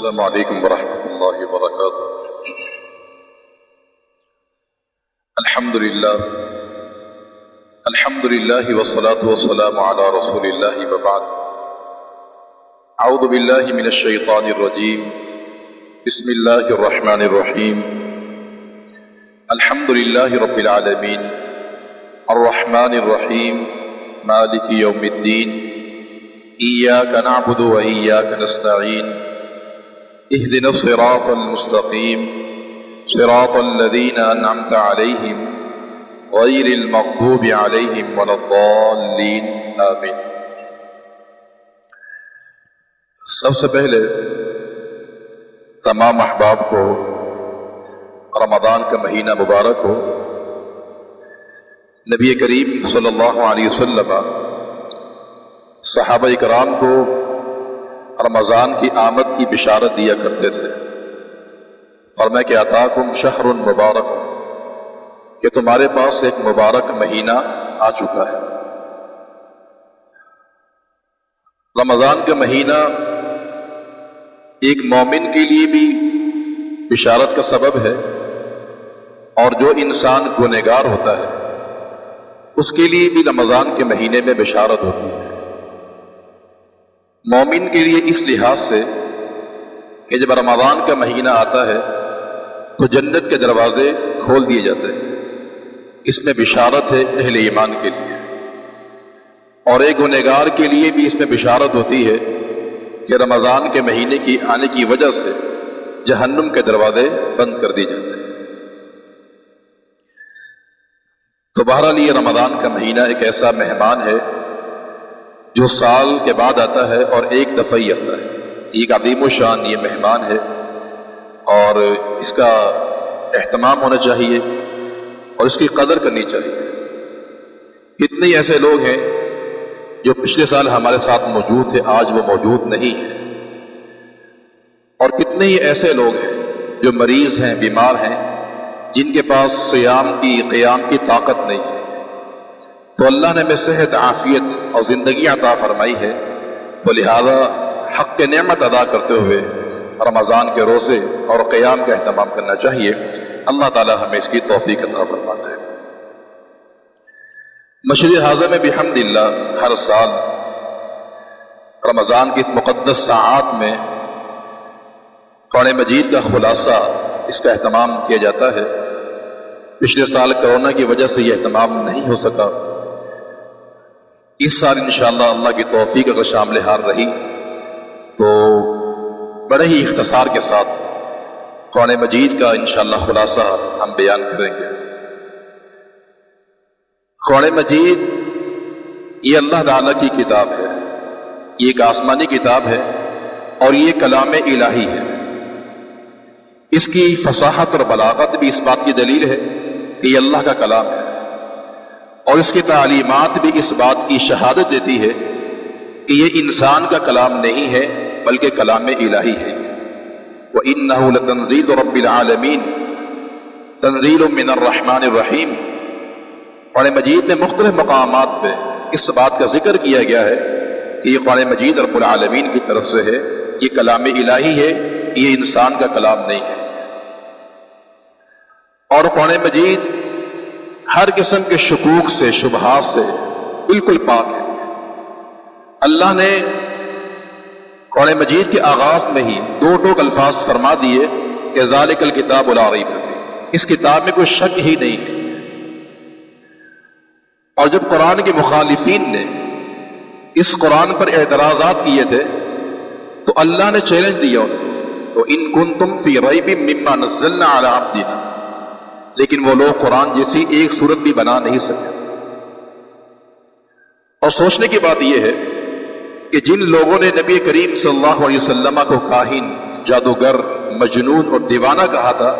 السلام علیکم ورحمۃ اللہ وبرکاتہ۔ الحمد للہ والصلاة والسلام علی رسول اللہ وبعد۔ اعوذ باللہ من الشیطان الرجیم، بسم اللہ الرحمن الرحیم۔ الحمد للہ رب العالمین، الرحمن الرحیم، مالک یوم الدین، ایاک نعبد و ایاک نستعین، اهدنا الصراط المستقیم، صراط الذین انعمت علیہم غیر المغضوب علیہم ولا الضالین، آمین۔ سب سے پہلے تمام احباب کو رمضان کا مہینہ مبارک ہو۔ نبی کریم صلی اللہ علیہ وسلم صحابہ کرام کو رمضان کی آمد کی بشارت دیا کرتے تھے۔ فرمایا کہ اتاکم شہر مبارک، کہ تمہارے پاس ایک مبارک مہینہ آ چکا ہے۔ رمضان کا مہینہ ایک مومن کے لیے بھی بشارت کا سبب ہے، اور جو انسان گنہگار ہوتا ہے اس کے لیے بھی رمضان کے مہینے میں بشارت ہوتی ہے۔ مومن کے لیے اس لحاظ سے کہ جب رمضان کا مہینہ آتا ہے تو جنت کے دروازے کھول دیے جاتے ہیں، اس میں بشارت ہے اہل ایمان کے لیے، اور ایک گنہگار کے لیے بھی اس میں بشارت ہوتی ہے کہ رمضان کے مہینے کی آنے کی وجہ سے جہنم کے دروازے بند کر دیے جاتے ہیں۔ تو بہرحال یہ رمضان کا مہینہ ایک ایسا مہمان ہے جو سال کے بعد آتا ہے اور ایک دفعہ ہی آتا ہے۔ ایک عظیم و شان یہ مہمان ہے، اور اس کا اہتمام ہونا چاہیے اور اس کی قدر کرنی چاہیے۔ کتنے ایسے لوگ ہیں جو پچھلے سال ہمارے ساتھ موجود تھے، آج وہ موجود نہیں ہیں، اور کتنے ہی ایسے لوگ ہیں جو مریض ہیں، بیمار ہیں، جن کے پاس صیام کی، قیام کی طاقت نہیں ہے۔ تو اللہ نے ہمیں صحت، عافیت اور زندگی عطا فرمائی ہے، تو لہذا حق کے نعمت ادا کرتے ہوئے رمضان کے روزے اور قیام کا اہتمام کرنا چاہیے۔ اللہ تعالی ہمیں اس کی توفیق عطا فرماتے ہیں۔ مسجد حاضر میں بحمد اللہ ہر سال رمضان کی اس مقدس ساعات میں قرآن مجید کا خلاصہ، اس کا اہتمام کیا جاتا ہے۔ پچھلے سال کرونا کی وجہ سے یہ اہتمام نہیں ہو سکا۔ اس سال انشاءاللہ اللہ کی توفیق اگر شامل حال رہی تو بڑے ہی اختصار کے ساتھ قرآن مجید کا انشاءاللہ خلاصہ ہم بیان کریں گے۔ قرآن مجید یہ اللہ تعالیٰ کی کتاب ہے، یہ ایک آسمانی کتاب ہے، اور یہ کلام الہی ہے۔ اس کی فصاحت اور بلاغت بھی اس بات کی دلیل ہے کہ یہ اللہ کا کلام ہے، اور اس کی تعلیمات بھی اس بات کی شہادت دیتی ہے کہ یہ انسان کا کلام نہیں ہے بلکہ کلام الہی ہے۔ وَإِنَّهُ لَتَنزِيلُ رَبِّ الْعَالَمِينَ تنزیل من الرحمن الرحیم۔ قرآن مجید میں مختلف مقامات پہ اس بات کا ذکر کیا گیا ہے کہ یہ قرآن مجید رب العالمین کی طرف سے ہے، یہ کلام الہی ہے، یہ انسان کا کلام نہیں ہے۔ اور قرآن مجید ہر قسم کے شکوک سے، شبہات سے بالکل پاک ہے۔ اللہ نے قرآن مجید کے آغاز میں ہی دو ٹوک الفاظ فرما دیے کہ ذالک الکتاب لا ریب فیہ، اس کتاب میں کوئی شک ہی نہیں ہے۔ اور جب قرآن کے مخالفین نے اس قرآن پر اعتراضات کیے تھے تو اللہ نے چیلنج دیا انہیں، وَإِن كُنتُمْ فِي رَيْبٍ مِّمَّا نَزَّلْنَا عَلَىٰ عَبْدِنَا، لیکن وہ لوگ قرآن جیسی ایک صورت بھی بنا نہیں سکے۔ اور سوچنے کی بات یہ ہے کہ جن لوگوں نے نبی کریم صلی اللہ علیہ وسلم کو کاہن، جادوگر، مجنون اور دیوانہ کہا تھا،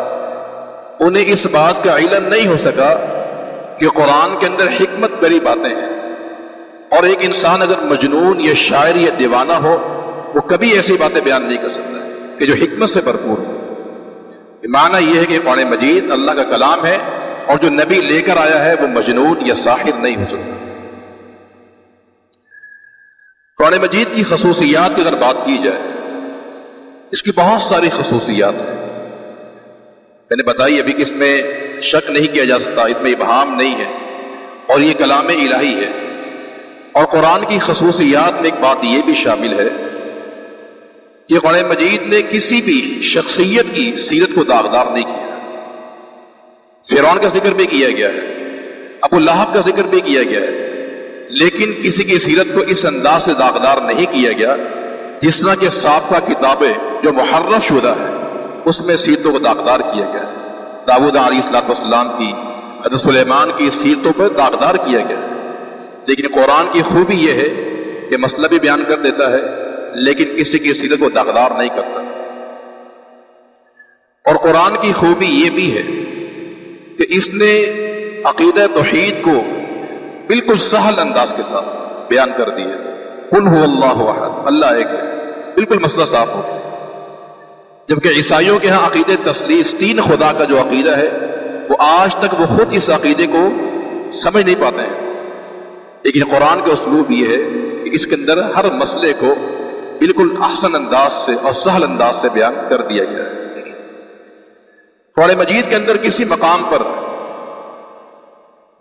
انہیں اس بات کا علم نہیں ہو سکا کہ قرآن کے اندر حکمت بھری باتیں ہیں، اور ایک انسان اگر مجنون یا شاعر یا دیوانہ ہو وہ کبھی ایسی باتیں بیان نہیں کر سکتا ہے کہ جو حکمت سے بھرپور ہو۔ معنی یہ ہے کہ قرآن مجید اللہ کا کلام ہے، اور جو نبی لے کر آیا ہے وہ مجنون یا ساحر نہیں ہو سکتا۔ قرآن مجید کی خصوصیات کی اگر بات کی جائے اس کی بہت ساری خصوصیات ہیں، میں نے بتائی ابھی کہ اس میں شک نہیں کیا جا سکتا، اس میں ابہام نہیں ہے، اور یہ کلام الہی ہے۔ اور قرآن کی خصوصیات میں ایک بات یہ بھی شامل ہے کہ قرآن مجید نے کسی بھی شخصیت کی سیرت کو داغدار نہیں کیا۔ فرعون کا ذکر بھی کیا گیا ہے، ابو لہب کا ذکر بھی کیا گیا ہے، لیکن کسی کی سیرت کو اس انداز سے داغدار نہیں کیا گیا جس طرح کہ سابقہ کتابیں جو محرف شدہ ہیں اس میں سیرتوں کو داغدار کیا گیا ہے۔ داؤد علیہ السلام کی، حضرت سلیمان کی سیرتوں پر داغدار کیا گیا ہے، لیکن قرآن کی خوبی یہ ہے کہ مسئلہ بھی بیان کر دیتا ہے لیکن کسی کی سیرت کو داغدار نہیں کرتا۔ اور قرآن کی خوبی یہ بھی ہے کہ اس نے عقیدہ توحید کو بالکل سہل انداز کے ساتھ بیان کر دیا۔ قل هو اللہ احد، اللہ ایک ہے، بالکل مسئلہ صاف ہو گیا۔ جبکہ عیسائیوں کے ہاں عقیدہ تثلیث، تین خدا کا جو عقیدہ ہے، وہ آج تک وہ خود اس عقیدے کو سمجھ نہیں پاتے ہیں، لیکن قرآن کا اسلوب یہ ہے کہ اس کے اندر ہر مسئلے کو بالکل احسن انداز سے اور سہل انداز سے بیان کر دیا گیا ہے۔ قرآن مجید کے اندر کسی مقام پر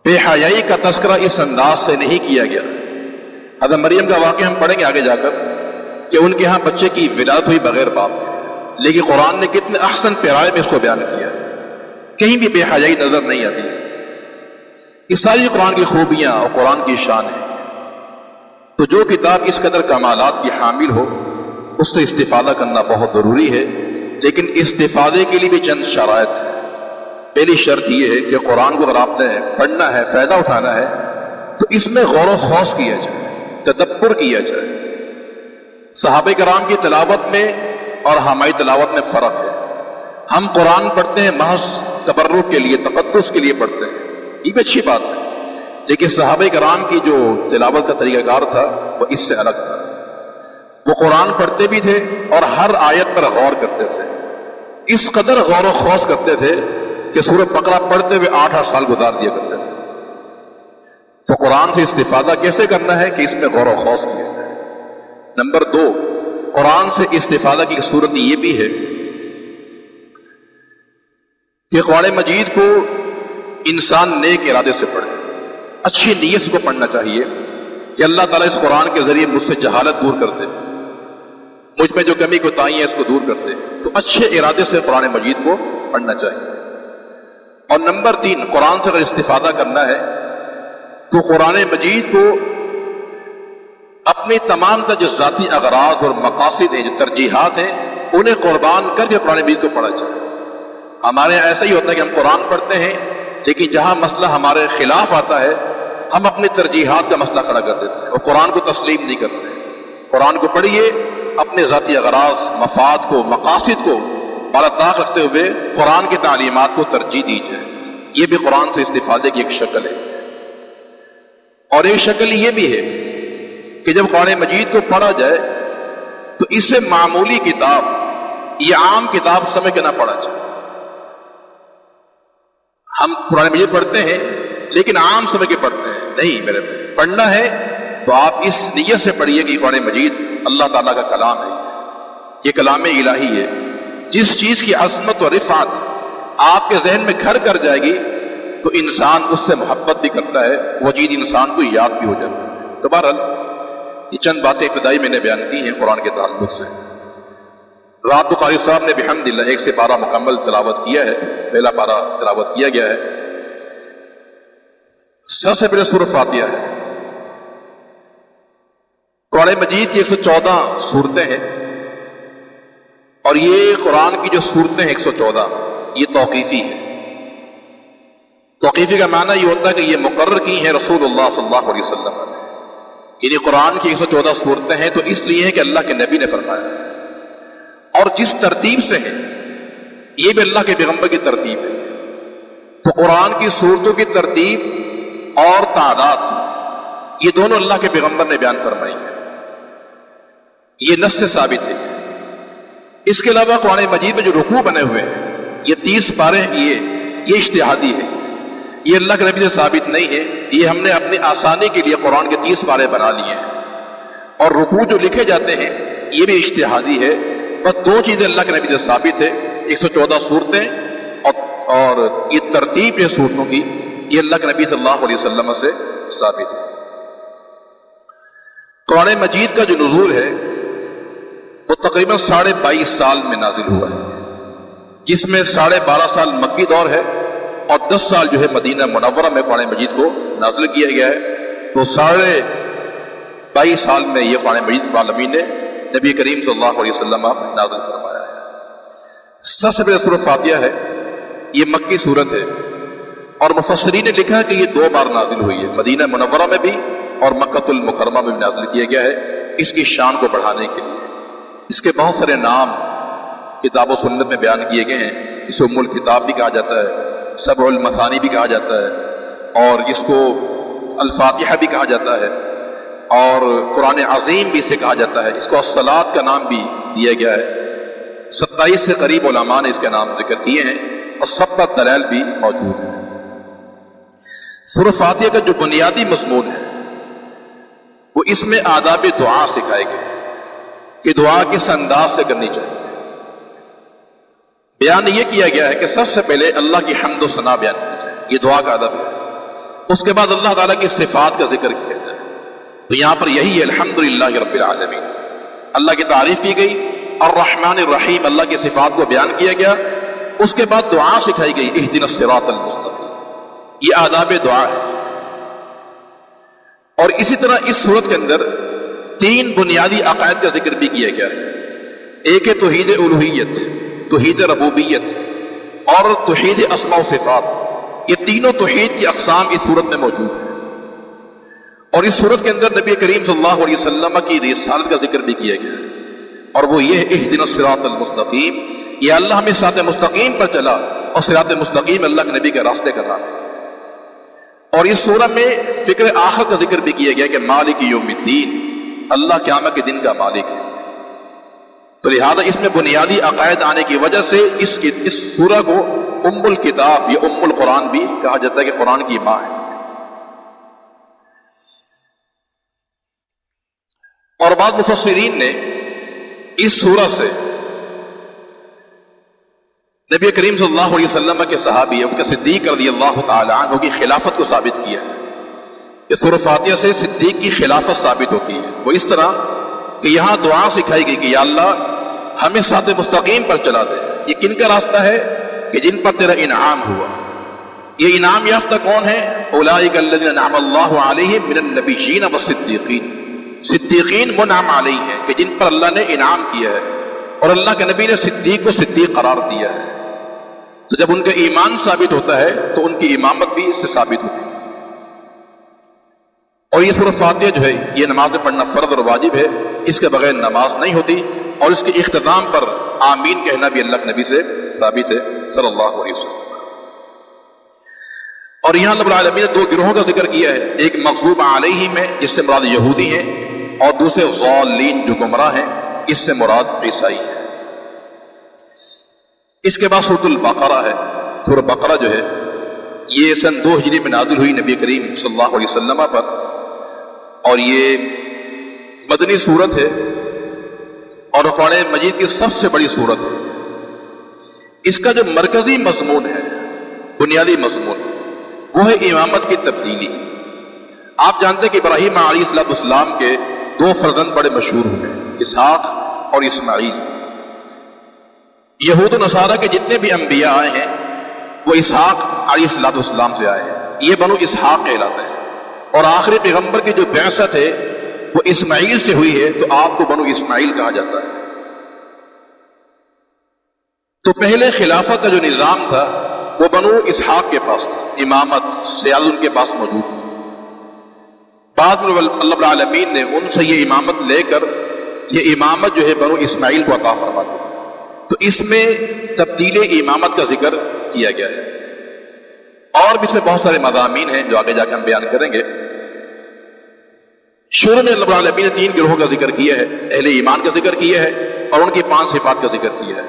بے حیائی کا تذکرہ اس انداز سے نہیں کیا گیا۔ حضرت مریم کا واقعہ ہم پڑھیں گے آگے جا کر کہ ان کے ہاں بچے کی ولادت ہوئی بغیر باپ کے، لیکن قرآن نے کتنے احسن پیرائے میں اس کو بیان کیا ہے، کہیں بھی بے حیائی نظر نہیں آتی۔ یہ ساری قرآن کی خوبیاں اور قرآن کی شان ہے۔ تو جو کتاب اس قدر کمالات کی حامل ہو اس سے استفادہ کرنا بہت ضروری ہے، لیکن استفادے کے لیے بھی چند شرائط ہیں۔ پہلی شرط یہ ہے کہ قرآن کو اگر آپ نے پڑھنا ہے، فائدہ اٹھانا ہے، تو اس میں غور و خوض کیا جائے، تدبر کیا جائے۔ صحابہ کرام کی تلاوت میں اور ہماری تلاوت میں فرق ہے۔ ہم قرآن پڑھتے ہیں محض تبرک کے لیے، تقدس کے لیے پڑھتے ہیں، یہ بھی اچھی بات ہے، لیکن صحابہ کرام کی جو تلاوت کا طریقہ کار تھا وہ اس سے الگ تھا۔ وہ قرآن پڑھتے بھی تھے اور ہر آیت پر غور کرتے تھے، اس قدر غور و خوض کرتے تھے کہ سورۃ بقرہ پڑھتے ہوئے 8 سال گزار دیا کرتے تھے۔ تو قرآن سے استفادہ کیسے کرنا ہے کہ اس میں غور و خوض کیا جائے۔ نمبر 2، قرآن سے استفادہ کی صورت یہ بھی ہے کہ قرآن مجید کو انسان نیک ارادے سے پڑھے، اچھی نیت سے کو پڑھنا چاہیے کہ اللہ تعالیٰ اس قرآن کے ذریعے مجھ سے جہالت دور کرتے، مجھ میں جو کمی کوتاہی ہے اس کو دور کرتے، تو اچھے ارادے سے قرآن مجید کو پڑھنا چاہیے۔ اور نمبر 3، قرآن سے اگر استفادہ کرنا ہے تو قرآن مجید کو اپنی تمام جو ذاتی اغراض اور مقاصد ہیں، جو ترجیحات ہیں، انہیں قربان کر کے قرآن مجید کو پڑھا جائے۔ ہمارے یہاں ایسا ہی ہوتا ہے کہ ہم قرآن پڑھتے ہیں لیکن جہاں مسئلہ ہمارے خلاف آتا ہے ہم اپنی ترجیحات کا مسئلہ کھڑا کر دیتے ہیں اور قرآن کو تسلیم نہیں کرتے۔ قرآن کو پڑھیے، اپنے ذاتی اغراض، مفاد کو، مقاصد کو بالا طاق رکھتے ہوئے قرآن کی تعلیمات کو ترجیح دیجیے۔ یہ بھی قرآن سے استفادے کی ایک شکل ہے۔ اور ایک شکل یہ بھی ہے کہ جب قرآن مجید کو پڑھا جائے تو اسے معمولی کتاب یا عام کتاب سمجھ کے نہ پڑھا جائے۔ ہم قرآن مجید پڑھتے ہیں لیکن عام سمجھ کے پڑھتے ہیں، نہیں میرے بھائی، پڑھنا ہے تو آپ اس نیت سے پڑھیے کہ قرآن مجید اللہ تعالیٰ کا کلام ہے، یہ کلام الہی ہے۔ جس چیز کی عظمت اور رفعت آپ کے ذہن میں گھر کر جائے گی تو انسان اس سے محبت بھی کرتا ہے، وہ چیز انسان کو یاد بھی ہو جاتا ہے۔ تو بہرحال یہ چند باتیں ابتدائی میں نے بیان کی ہیں قرآن کے تعلق سے۔ رات کو قاری صاحب نے بحمدللہ 1 سے 12 مکمل تلاوت کیا ہے، پہلا پارہ تلاوت کیا گیا ہے۔ سب سے پہلے سورۃ فاتحہ ہے۔ قرآن مجید کی 114 صورتیں ہیں اور یہ قرآن کی جو صورتیں ہیں 114 یہ توقیفی ہے۔ توقیفی کا معنی یہ ہوتا ہے کہ یہ مقرر کی ہیں رسول اللہ صلی اللہ علیہ وسلم نے، یعنی قرآن کی 114 صورتیں ہیں تو اس لیے ہے کہ اللہ کے نبی نے فرمایا ہے، اور جس ترتیب سے ہے یہ بھی اللہ کے پیغمبر کی ترتیب ہے۔ تو قرآن کی صورتوں کی ترتیب اور تعداد یہ دونوں اللہ کے پیغمبر نے بیان فرمائی ہے، یہ نص سے ثابت ہے۔ اس کے علاوہ قرآن مجید میں جو رکوع بنے ہوئے ہیں یہ 30 پارے ہیں، یہ اجتہادی ہے، یہ اللہ کے نبی سے ثابت نہیں ہے، یہ ہم نے اپنی آسانی کے لیے قرآن کے 30 پارے بنا لیے ہیں۔ اور رکوع جو لکھے جاتے ہیں یہ بھی اجتہادی ہے، بس دو چیزیں اللہ کے نبی سے ثابت ہے، 114 صورتیں اور یہ ترتیب ہے صورتوں کی، یہ اللہ کے نبی صلی اللہ علیہ وسلم سے ثابت ہے۔ قرآن مجید کا جو نزول ہے وہ تقریباً 22.5 سال میں نازل ہوا ہے، جس میں 12.5 سال مکی دور ہے اور 10 سال جو ہے مدینہ منورہ میں قرآن مجید کو نازل کیا گیا ہے۔ تو 22.5 سال میں یہ قرآن مجید رب العالمین نے نبی کریم صلی اللہ علیہ وسلم نازل فرمایا ہے۔ سب سے پہلے سورۃ فاتحہ ہے، یہ مکی سورت ہے اور مفسرین نے لکھا کہ یہ 2 بار نازل ہوئی ہے، مدینہ منورہ میں بھی اور مکۃ المکرمہ میں بھی نازل کیا گیا ہے، اس کی شان کو بڑھانے کے لیے۔ اس کے بہت سارے نام کتاب و سنت میں بیان کیے گئے ہیں، اسے ام الکتاب بھی کہا جاتا ہے، سبع المثانی بھی کہا جاتا ہے، اور اس کو الفاتحہ بھی کہا جاتا ہے، اور قرآن عظیم بھی اسے کہا جاتا ہے، اس کو الصلاۃ کا نام بھی دیا گیا ہے۔ 27 سے قریب علماء نے اس کے نام ذکر کیے ہیں اور سب پر دلائل بھی موجود ہیں۔ سورۃ فاتحہ کا جو بنیادی مضمون ہے وہ اس میں آداب دعا سکھائے گئے کہ دعا کس انداز سے کرنی چاہیے۔ بیان یہ کیا گیا ہے کہ سب سے پہلے اللہ کی حمد و ثنا بیان کی جائے، یہ دعا کا ادب ہے۔ اس کے بعد اللہ تعالیٰ کی صفات کا ذکر کیا جائے، تو یہاں پر یہی ہے الحمدللہ رب العالمین، اللہ کی تعریف کی گئی، الرحمن الرحیم اللہ کی صفات کو بیان کیا گیا۔ اس کے بعد دعا سکھائی گئی، اہدنا الصراط المستقیم، یہ آداب دعا ہے۔ اور اسی طرح اس صورت کے اندر 3 بنیادی عقائد کا ذکر بھی کیا گیا ہے، ایک ہے توحید الوہیت، توحید ربوبیت اور توحید اسماء و صفات۔ یہ تینوں توحید کی اقسام اس صورت میں موجود ہیں، اور اس صورت کے اندر نبی کریم صلی اللہ علیہ وسلم کی رسالت کا ذکر بھی کیا گیا ہے، اور وہ یہ ہے اہدنا الصراط المستقیم، یہ اللہ ہمیں صراط مستقیم پر چلا، اور صراط مستقیم اللہ کے نبی کے راستے کا نام ہے۔ اور اس سورہ میں فکر آخر کا ذکر بھی کیا گیا کہ مالک یوم الدین، اللہ قیامت کے دن کا مالک ہے۔ تو لہذا اس میں بنیادی عقائد آنے کی وجہ سے اس سورہ کو ام الکتاب یا ام القرآن بھی کہا جاتا ہے کہ قرآن کی ماں ہے۔ اور بعض مفسرین نے اس سورہ سے نبی کریم صلی اللہ علیہ وسلم کے صحابی ابو بکر صدیق رضی اللہ تعالی عنہ کی خلافت کو ثابت کیا ہے کہ سورۃ فاتحہ سے صدیق کی خلافت ثابت ہوتی ہے۔ وہ اس طرح کہ یہاں دعا سکھائی گئی کہ یا اللہ ہمیں صراط مستقیم پر چلا دے۔ یہ کن کا راستہ ہے؟ کہ جن پر تیرا انعام ہوا۔ یہ انعام یافتہ کون ہے؟ اولئک الذین انعم اللہ علیہم من النبیین والصدیقین، صدیقین منعم علیہ ہیں کہ جن پر اللہ نے انعام کیا ہے، اور اللہ کے نبی نے صدیق کو صدیق قرار دیا ہے۔ تو جب ان کا ایمان ثابت ہوتا ہے تو ان کی امامت بھی اس سے ثابت ہوتی ہے۔ اور یہ سورۃ فاتحہ جو ہے یہ نماز میں پڑھنا فرض اور واجب ہے، اس کے بغیر نماز نہیں ہوتی، اور اس کے اختتام پر آمین کہنا بھی اللہ کے نبی سے ثابت ہے صلی اللہ علیہ وسلم۔ اور یہاں رب العالمین نے 2 گروہوں کا ذکر کیا ہے، ایک مغضوب علیہم ہے جس سے مراد یہودی ہیں، اور دوسرے ضالین جو گمراہ ہیں، اس سے مراد عیسائی ہے۔ اس کے بعد سورۃ البقرہ ہے۔ سورۃ بقرہ جو ہے یہ سن 2 ہجری میں نازل ہوئی نبی کریم صلی اللہ علیہ وسلم پر، اور یہ مدنی سورت ہے اور قرآن مجید کی سب سے بڑی سورت ہے۔ اس کا جو مرکزی مضمون ہے، بنیادی مضمون، وہ ہے امامت کی تبدیلی۔ آپ جانتے ہیں کہ ابراہیم علیہ السلام کے 2 فرزند بڑے مشہور ہوئے، اسحاق اور اسماعیل۔ یہود و نصارہ کے جتنے بھی انبیاء آئے ہیں وہ اسحاق علیہ السلام سے آئے ہیں، یہ بنو اسحاق کہلاتے ہیں، اور آخری پیغمبر کی جو بعثت ہے وہ اسماعیل سے ہوئی ہے، تو آپ کو بنو اسماعیل کہا جاتا ہے۔ تو پہلے خلافت کا جو نظام تھا وہ بنو اسحاق کے پاس تھا، امامت سیادت ان کے پاس موجود تھی۔ بعد میں اللہ رب العالمین نے ان سے یہ امامت لے کر یہ امامت جو ہے بنو اسماعیل کو عطا فرما دی تھی، تو اس میں تبدیل امامت کا ذکر کیا گیا ہے، اور بھی اس میں بہت سارے مضامین ہیں جو آگے جا کے ہم بیان کریں گے۔ شروع میں اللہ رب العالمین نے 3 گروہوں کا ذکر کیا ہے، اہل ایمان کا ذکر کیا ہے اور ان کی 5 صفات کا ذکر کیا ہے۔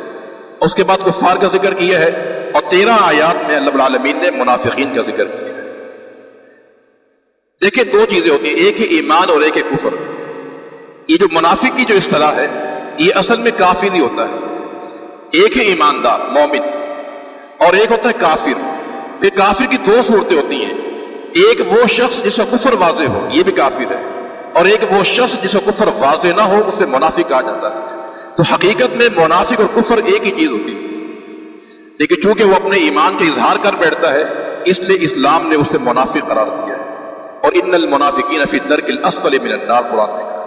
اس کے بعد کفار کا ذکر کیا ہے، اور 13 آیات میں اللہ رب العالمین نے منافقین کا ذکر کیا ہے۔ دیکھیں 2 چیزیں ہوتی ہیں، ایک ہے ایمان اور ایک ہے کفر۔ یہ جو منافق کی جو اصطلاح ہے، یہ اصل میں کافر ہی ہوتا ہے. ایک ہے ایماندار مومن اور ایک ہوتا ہے کافر. پھر کافر کی دو صورتیں ہوتی ہیں. ایک وہ شخص جس کا کفر واضح ہو، یہ بھی کافر ہے، اور ایک وہ شخص جس کا کفر واضح نہ ہو، اسے منافق کہا جاتا ہے. تو حقیقت میں منافق اور کفر ایک ہی چیز ہوتی ہے، لیکن چونکہ وہ اپنے ایمان کا اظہار کر بیٹھتا ہے اس لیے اسلام نے اسے منافق قرار دیا ہے. اور ان المنافقین فی الدرک الاسفل من النار قرآن نے کہا.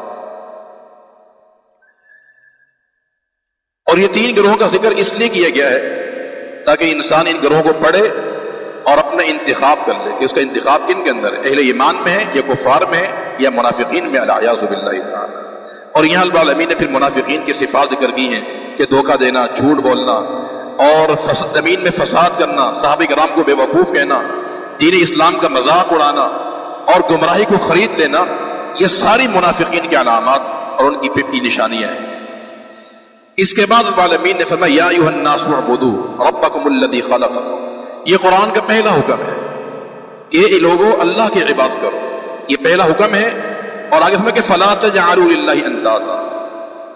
اور یہ تین گروہوں کا ذکر اس لیے کیا گیا ہے تاکہ انسان ان گروہوں کو پڑھے اور اپنا انتخاب کر لے کہ اس کا انتخاب کن کے اندر ہے، اہل ایمان میں ہے یا کفار میں ہے یا منافقین میں العیاذ باللہ تعالی. اور یہاں رب العالمین نے پھر منافقین کی صفات ذکر کی ہیں کہ دھوکہ دینا، جھوٹ بولنا اور زمین میں فساد کرنا، صحابہ کرام کو بے وقوف کہنا، دین اسلام کا مذاق اڑانا اور گمراہی کو خرید لینا، یہ ساری منافقین کی علامات اور ان کی نشانیاں ہیں. اس کے بعد رب العالمین نے فرمایا یا ایھا الناس اعبدوا ربکم الذی خلقکم. یہ قرآن کا پہلا حکم ہے کہ اے لوگو اللہ کی عبادت کرو، یہ پہلا حکم ہے. اور آگے فرمایا کہ فلا تجعلوا للہ اندادا،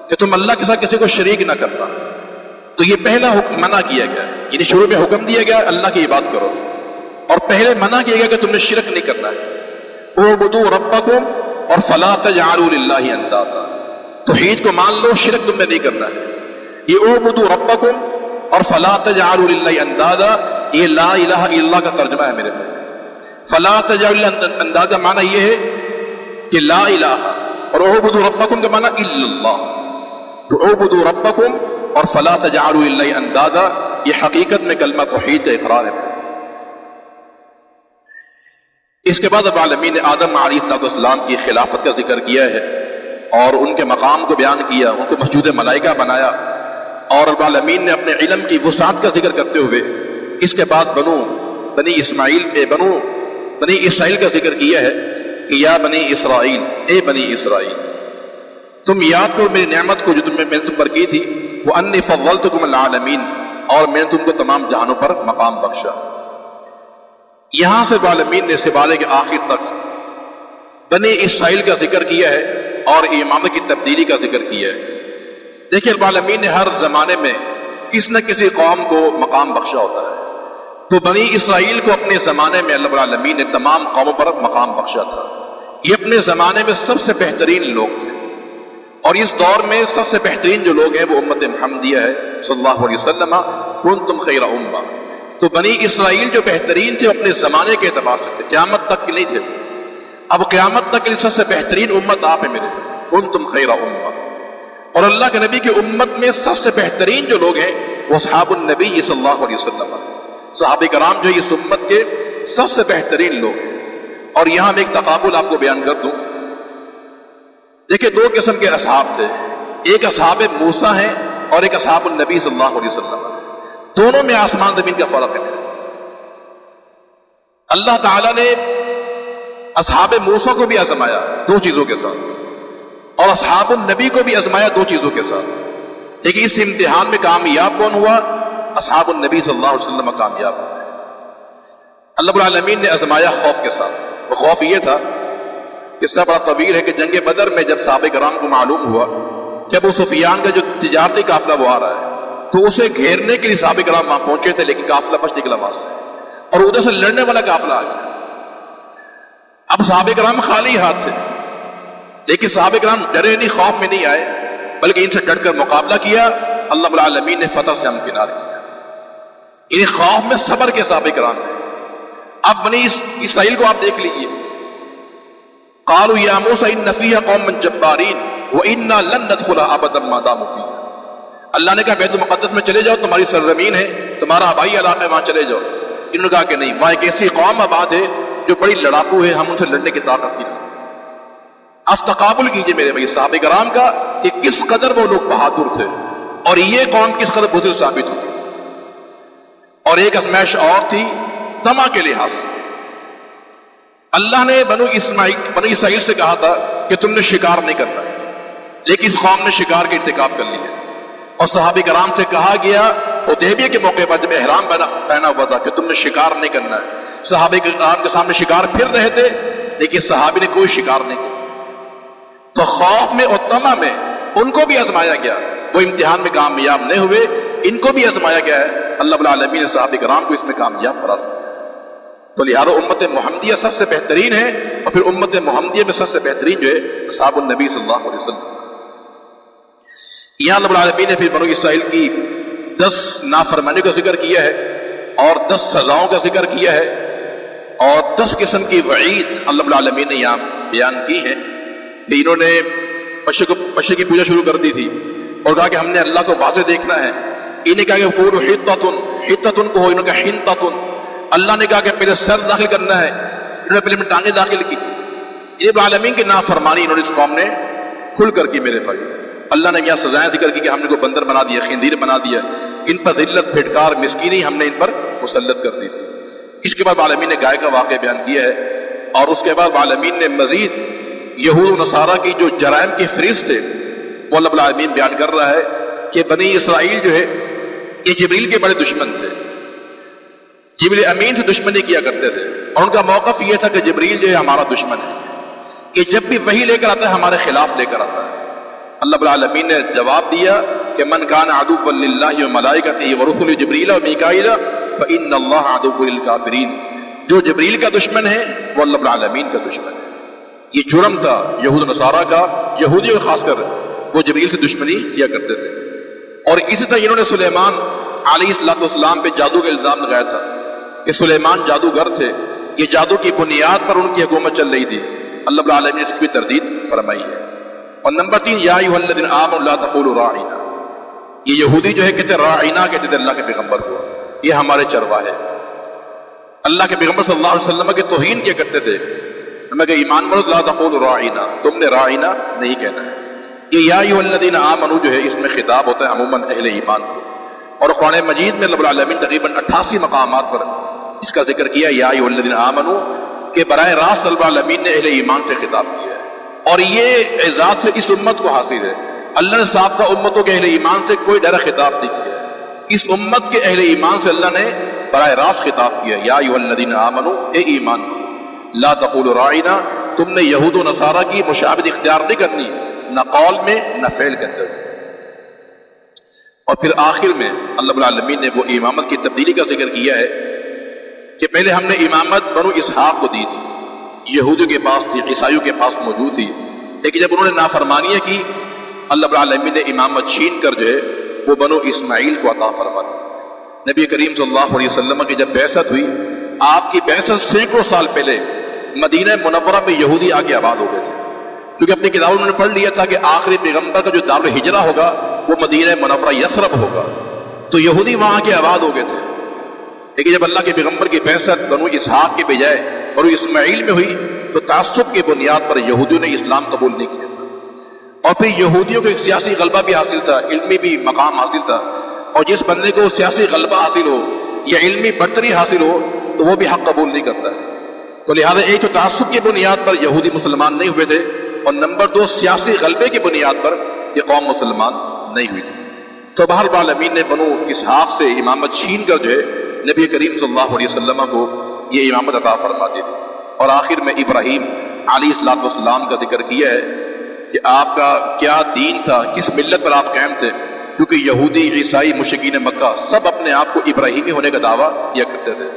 کہ تم اللہ کے ساتھ کسی کو شریک نہ کرنا. تو یہ پہلا حکم منع کیا گیا، یعنی شروع میں حکم دیا گیا اللہ کی عبادت کرو، اور پہلے منع کیا گیا کہ تم نے شرک نہیں کرنا ہے. اعبدوا ربکم اور فلا تجعلوا للہ اندادا، توحید کو مان لو، شرک تم نے نہیں کرنا ہے. یہ اعبدوا ربکم اور فلا تجعلوا للہ اندادا، یہ لا الہ الا اللہ کا ترجمہ ہے میرے بھائی. فلا تجعلوا اندادا معنی یہ ہے کہ لا الہ، اور اعبدوا ربکم کا معنی الا اللہ. تو اعبدوا ربکم اور فلا تجعلوا للہ اندادا، یہ حقیقت میں کلمہ توحید کا اقرار ہے. اس کے بعد رب العالمین نے آدم علیہ السلام کی خلافت کا ذکر کیا ہے اور ان کے مقام کو بیان کیا، ان کو مسجود ملائکہ بنایا. اور رب العالمین نے اپنے علم کی وسعت کا ذکر کرتے ہوئے اس کے بعد بنی اسرائیل کا ذکر کیا ہے کہ یا بنی اسرائیل، اے بنی اسرائیل، تم یاد کرو میری نعمت کو جو میں نے تم پر کی تھی، وَأَنِّي فَضَّلْتُكُمْ الْعَالَمِينَ، اور میں نے تم کو تمام جہانوں پر مقام بخشا. یہاں سے رب العالمین نے سپارے کے آخر تک بنی اسرائیل کا ذکر کیا ہے اور امامت کی تبدیلی کا ذکر کیا ہے. دیکھیے رب العالمین نے ہر زمانے میں کسی نہ کسی قوم کو مقام بخشا ہوتا ہے. تو بنی اسرائیل کو اپنے زمانے میں اللہ العالمین نے تمام قوموں پر مقام بخشا تھا. یہ اپنے زمانے میں سب سے بہترین لوگ تھے، اور اس دور میں سب سے بہترین جو لوگ ہیں وہ امت محمدیہ ہے صلی اللہ علیہ وسلم، کنتم خیر امہ. تو بنی اسرائیل جو بہترین تھے اپنے زمانے کے اعتبار سے تھے، قیامت تک کے نہیں تھے. اب قیامت تک کے لیے سب سے بہترین امت آپ ہیں میرے بھائی، کنتم خیر امہ. اور اللہ کے نبی کی امت میں سب سے بہترین جو لوگ ہیں وہ اصحاب النبی صلی اللہ علیہ وسلم، صحابہ کرام جو اس امت کے سب سے بہترین لوگ ہیں. اور یہاں میں ایک تقابل آپ کو بیان کر دوں. دیکھیں دو قسم کے اصحاب تھے، ایک اصحاب موسیٰ ہیں اور ایک اصحاب النبی صلی اللہ علیہ وسلم. دونوں میں آسمان زمین کا فرق ہے. اللہ تعالیٰ نے اصحاب موسیٰ کو بھی آزمایا دو چیزوں کے ساتھ، اور اصحاب النبی کو بھی آزمایا دو چیزوں کے ساتھ. لیکن اس امتحان میں کامیاب کون ہوا؟ اصحاب النبی صلی اللہ علیہ وسلم کامیاب ہوئے. اللہ رب العالمین نے آزمایا خوف کے ساتھ. وہ خوف یہ تھا، قصہ بڑا طویل ہے کہ جنگ بدر میں جب صحابہ کرام کو معلوم ہوا کہ ابو سفیان کا جو تجارتی قافلہ وہ آ رہا ہے، تو اسے گھیرنے کے لیے صحابہ کرام وہاں پہنچے تھے، لیکن قافلہ بچ نکلا وہاں سے اور ادھر سے لڑنے والا قافلہ آ گیا. اب صحابہ کرام خالی ہاتھ تھے، لیکن صحابہ کرام ڈرے نہیں، خوف میں نہیں آئے، بلکہ ان سے ڈٹ کر مقابلہ کیا. اللہ رب العالمین نے فتح سے ہمکنار کیا. ان خوف میں صبر کے صحابہ کرام نے. اب بنی اسرائیل کو آپ دیکھ لیجئے، قالوا یا موسیٰ ان فیہا قوما جبارین وَإِنَّا لَن نَدْخُلَهَا أَبَدًا مَا دَامُوا فِيهَا. اللہ نے کہا بیت المقدس میں چلے جاؤ، تمہاری سرزمین ہے، تمہارا آبائی علاقہ ہے، وہاں چلے جاؤ. انہوں نے کہا کہ نہیں، وہاں ایک ایسی قوم آباد ہے جو بڑی لڑاکو ہے، ہم ان سے لڑنے کی طاقت نہیں رکھتے. اب تقابل کیجئے میرے بھائی صحابہ کرام کا کہ کس قدر وہ لوگ بہادر تھے اور یہ قوم کس قدر بزدل ثابت ہوئی. اور ایک ازمائش اور تھی طمع کے لحاظ سے. اللہ نے بنی اسرائیل سے کہا تھا کہ تم نے شکار نہیں کرنا ہے، لیکن اس قوم نے شکار کا ارتکاب کر لیا. اور صحابہ کرام سے کہا گیا حدیبیہ کے موقع پر جب احرام پہنا ہوا تھا کہ تم نے شکار نہیں کرنا ہے. صحابہ کرام کے سامنے شکار پھر رہے تھے، لیکن صحابی نے کوئی شکار نہیں کیا. تو خوف میں اور طمع میں ان کو بھی آزمایا گیا، وہ امتحان میں کامیاب نہیں ہوئے، ان کو بھی آزمایا گیا ہے، اللہ رب العالمین نے صحابہ کرام کو اس میں کامیاب قرار دیا۔ تو لہٰذا امت محمدیہ سب سے بہترین ہے، اور پھر امت محمدیہ میں سب سے بہترین جو ہے اصحاب النبی صلی اللہ علیہ وسلم۔ یہاں اللہ رب العالمین نے پھر بنو اسرائیل کی 10 نافرمانی کا ذکر کیا ہے اور 10 سزاؤں کا ذکر کیا ہے اور 10 قسم کی وعید اللہ رب العالمین نے یہاں بیان کی ہے کہ انہوں نے پشے کی پوجا شروع کر دی تھی اور کہا کہ ہم نے اللہ کو واضح دیکھنا ہے۔ انہیں کہا کہ قولوا حطۃ کو ہو، انہوں نے کہا حنطۃ۔ اللہ نے کہا کہ پہلے سر داخل کرنا ہے، انہوں نے پہلے ٹانگیں داخل کی۔ یہ رب العالمین کی نافرمانی انہوں نے اس قوم نے کھل کر کی میرے بھائی۔ اللہ نے یہاں سزائیں ذکر کی کہ ہم نے کو بندر بنا دیا، خنزیر بنا دیا، ان پر ذلت پھٹکار مسکینی ہم نے ان پر مسلط کر دی تھی۔ اس کے بعد عالمین نے گائے کا واقعہ بیان کیا ہے اور اس کے بعد عالمین نے مزید یہود و نصارہ کی جو جرائم کی فہرست تھے وہ اللہ العالمین بیان کر رہا ہے کہ بنی اسرائیل جو ہے یہ جبریل کے بڑے دشمن تھے، جبریل امین سے دشمنی کیا کرتے تھے اور ان کا موقف یہ تھا کہ جبریل جو ہے ہمارا دشمن ہے، کہ جب بھی وحی لے کر آتا ہے ہمارے خلاف لے کر آتا ہے۔ اللہ العالمین نے جواب دیا کہ من کان عدوا للہ وملائکتہ ورسلہ جبریل ومیکائیل فإن اللہ عدو للکافرین۔ جو جبریل کا دشمن ہے وہ اللہ العالمین کا دشمن ہے۔ یہ جرم تھا یہود و نصارہ کا، یہودیوں خاص کر وہ جبریل سے دشمنی کیا کرتے تھے۔ اور اسی طرح انہوں نے سلیمان علیہ السلام پہ جادو کا الزام لگایا تھا کہ سلیمان جادوگر تھے، یہ جادو کی بنیاد پر ان کی حکومت چل رہی تھی۔ اللہ العالمین نے اس کی بھی تردید فرمائی ہے۔ اور نمبر 3 یا ایھا الذین آمنوا لا تقولوا راعینا، یہ یہودی جو ہے کہتے راعینا، کہتے تھے اللہ کے پیغمبر کو، یہ ہمارے چرواہے۔ اللہ کے پیغمبر صلی اللہ علیہ وسلم کی توہین کیا کرتے تھے، ہمیں کہ ایمان والو لا تقولوا راعینا، تم نے راعینا نہیں کہنا ہے۔ یہ یا ایھا الذین آمنوا جو ہے اس میں خطاب ہوتا ہے عموماً اہل ایمان کو، اور قرآن مجید میں اللہ العالمین تقریباً 88 مقامات پر اس کا ذکر کیا یا ایھا الذین آمنوا، کہ براہ راست اللہ العالمین نے اہل ایمان سے خطاب کیا ہے، اور یہ اعزاز سے اس امت کو حاصل ہے۔ اللہ نے سابقہ امتوں کے اہل ایمان سے کوئی ڈائریکٹ خطاب نہیں کیا ہے، اس امت کے اہل ایمان سے اللہ نے براہ راست خطاب کیا یا ایھا الذین آمنوا، اے ایمان والو، لا تقولوا راعینا، تم نے یہود و نصارہ کی مشابہت اختیار نہیں کرنی، نہ قول میں نہ فعل کے اندر۔ اور پھر آخر میں اللہ رب العالمین نے وہ امامت کی تبدیلی کا ذکر کیا ہے کہ پہلے ہم نے امامت بنو اسحاق کو دی تھی، یہودیوں کے پاس تھی، عیسائیوں کے پاس موجود تھی، لیکن جب انہوں نے نافرمانیاں کی اللہ رب العالمین نے امامت چھین کر جو ہے وہ بنو اسماعیل کو عطا فرما دی تھی۔ نبی کریم صلی اللہ علیہ وسلم کی جب بعثت ہوئی، آپ کی بعثت سینکڑوں سال پہلے مدینہ منورہ میں یہودی آگے آباد ہو گئے تھے، کیونکہ اپنی کتابوں میں نے پڑھ لیا تھا کہ آخری پیغمبر کا جو دار الہجرہ ہوگا وہ مدینہ منورہ یثرب ہوگا، تو یہودی وہاں کے آباد ہو گئے تھے۔ لیکن جب اللہ کے پیغمبر کی بعثت بنو اسحاق کے بجائے بنو اسماعیل میں ہوئی تو تعصب کی بنیاد پر یہودیوں نے اسلام قبول نہیں کیا تھا، اور پھر یہودیوں کو ایک سیاسی غلبہ بھی حاصل تھا، علمی بھی مقام حاصل تھا، اور جس بندے کو سیاسی غلبہ حاصل ہو یا علمی برتری حاصل ہو تو وہ بھی حق قبول نہیں کرتا ہے۔ تو لہذا ایک تو تعصب کی بنیاد پر یہودی مسلمان نہیں ہوئے تھے، اور نمبر 2 سیاسی غلبے کی بنیاد پر یہ قوم مسلمان نہیں ہوئی تھی۔ تو بہر العالمین نے بنو اسحاق سے امامت چھین کر جو ہے نبی کریم صلی اللہ علیہ وسلم کو یہ امامت عطا فرما دی تھی۔ اور آخر میں ابراہیم علیہ السلام کا ذکر کیا ہے کہ آپ کا کیا دین تھا، کس ملت پر آپ قائم تھے، کیونکہ یہودی، عیسائی، مشرکین مکہ سب اپنے آپ کو ابراہیمی ہونے کا دعویٰ کیا کرتے تھے۔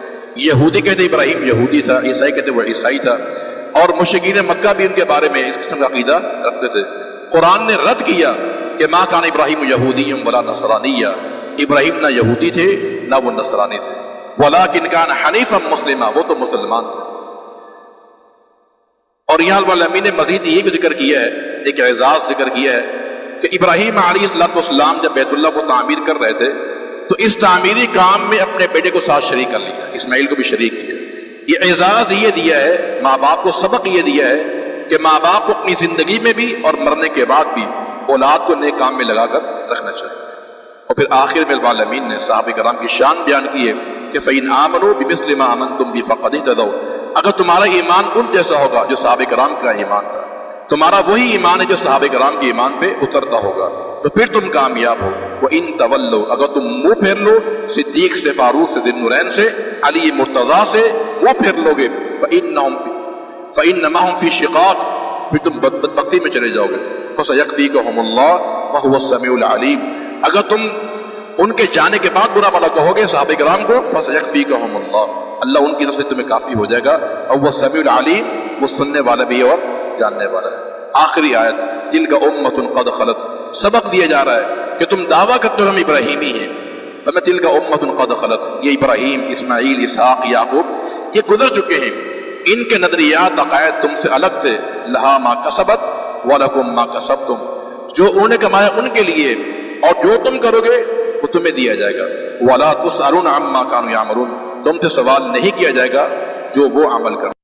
یہودی کہتے ابراہیم یہودی تھا، عیسائی کہتے وہ عیسائی تھا، اور مشرکین مکہ بھی ان کے بارے میں اس قسم کا عقیدہ رکھتے تھے۔ قرآن نے رد کیا کہ ما کان ابراہیم یہودی ولا نصرانی، ابراہیم نہ یہودی تھے نہ وہ نصرانی تھے، ولکن کان حنیفا مسلما، وہ تو مسلمان تھے۔ اور یہاں العالمین نے مزید یہ بھی ذکر کیا ہے، ایک اعزاز ذکر کیا ہے کہ ابراہیم علیہ السلام جب بیت اللہ کو تعمیر کر رہے تھے تو اس تعمیری کام میں اپنے بیٹے کو ساتھ شریک کر لیا، اسماعیل کو بھی شریک کیا۔ یہ اعزاز یہ دیا ہے، ماں باپ کو سبق یہ دیا ہے کہ ماں باپ کو اپنی زندگی میں بھی اور مرنے کے بعد بھی اولاد کو نیک کام میں لگا کر رکھنا چاہیے۔ اور پھر آخر میں العالمین نے صحابہ کرام کی شان بیان کی ہے کہ فَإِنْ آمَنُوا بِمِثْلِ مَا آمَنْتُمْ بِهِ فَقَدِ اهْتَدَوْا، اگر تمہارا ایمان ان جیسا ہوگا جو صحابہ کرام کا ایمان تھا، تمہارا وہی ایمان ہے جو صحابہ کرام کے ایمان پہ اترتا ہوگا، تو پھر تم کامیاب ہو۔ وَإِن تَوَلَّوْا، اگر تم منہ پھیر لو صدیق سے، فاروق سے، ذی النورین سے، علی مرتضیٰ سے منہ پھیر لو گے، فَإِنَّمَا هُمْ فِي شِقَاقٍ، پھر تم بدبختی میں چلے جاؤ گے. فَسَيَكْفِيكَهُمُ اللَّهُ وَهُوَ السَّمِيعُ الْعَلِيمُ. اگر تم ان کے جانے کے بعد برا بھلا کہو گے صحابہ کرام کو، فَسَيَكْفِيكَهُمُ اللَّهُ، اللہ ان کی طرف سے تمہیں کافی ہو جائے گا. اور وہ سمیع العلیم، وہ سننے والا بھی ہے اور جاننے والا ہے. آخری آیت تِلْكَ أُمَّةٌ قَدْ خَلَتْ، سبق دیا جا رہا ہے کہ تم دعویٰ کرتے ہو ہم ابراہیمی ہیں. فَتِلْكَ أُمَّةٌ قَدْ خَلَتْ، یہ ابراہیم، اسماعیل، اسحاق، یعقوب یہ گزر چکے ہیں، ان کے نظریات عقائد تم سے الگ تھے. لَهَا مَا كَسَبَتْ وَلَكُمْ مَا كَسَبْتُمْ، جو انہوں نے کمایا ان کے لیے اور جو تم کرو گے وہ تمہیں دیا جائے گا. وَلَا تُسْأَلُونَ عَمَّا كَانُوا يَعْمَلُونَ، تم سے سوال نہیں کیا جائے گا جو وہ عمل کر